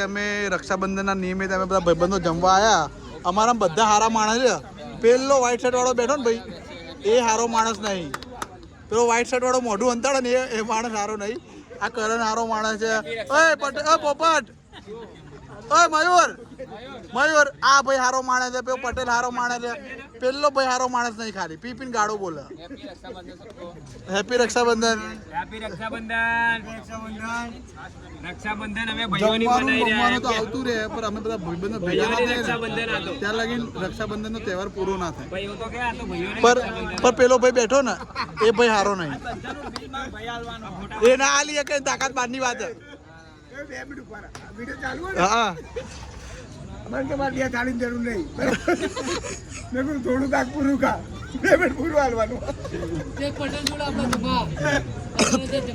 અમે રક્ષાબંધનના નિયમિત અમે બધા ભાઈબંધો જમવા આવ્યા. અમારા બધા સારા માણસ છે. પેલો વ્હાઈટ શર્ટ વાળો બેઠો ને ભાઈ, એ સારો માણસ નહીં. પેલો વ્હાઈટ શર્ટ વાળો મોઢું અંતાડે ને એ માણસ સારો નહીં. આ કરણ સારો માણસ છે. ઓય પટેલ, પોપટ, ઓય મયુર, મયુર, આ ભાઈ સારો માણસ છે. પેલો પટેલ સારો માણસ છે. પેલો ભાઈ સારો માણસ નહીં, ખાલી પી પીને ગાળો બોલે. હેપી રક્ષાબંધન. હેપી રક્ષાબંધન. રક્ષાબંધન અમે ભાઈઓની બનાવી રહ્યા તો આવતું રહે, પણ અમે બધા ભાઈબંધો ભેગા ના થાય ત્યાં લગી રક્ષાબંધનનો તહેવાર પૂરો ના થાય. ભાઈઓ તો કે આ તો ભાઈઓને પર પેલો ભાઈ બેઠો ને એ ભાઈ સારો નહીં. એ ના આલી કે તાકાત બારની વાત. હા જરૂર નહીં. થોડું કાક પૂરું કા પૂરું હાલવાનું.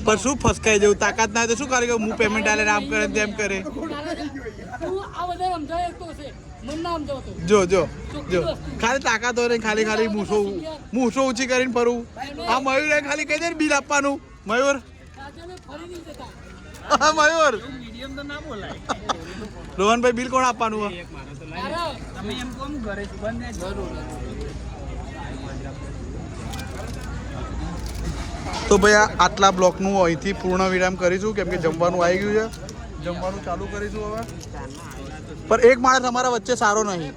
પણ શું ફસકાઈ જવું, તાકાત ના તો શું કરે કે હું પેમેન્ટ આલે આમ કરે તેમ કરે. જો જો જો ખાલી તાકાત હોય ને ખાલી ખાલી મૂછો ઊંચી કરીને ફરવું. આ મયુર ખાલી કહી દે ને બિલ આપવાનું. મયુર, હા મયુર, રોહનભાઈ બિલ કોણ આપવાનું? તમે એમ કોમ ઘરે બંધ. તો ભાઈ આટલા બ્લોકનું અહીંથી પૂર્ણ વિરામ કરીશું, કેમ કે જમવાનું આવી ગયું છે. જમવાનું ચાલુ કરીશું હવે. પણ એક માણસ અમારા વચ્ચે સારો નહીં.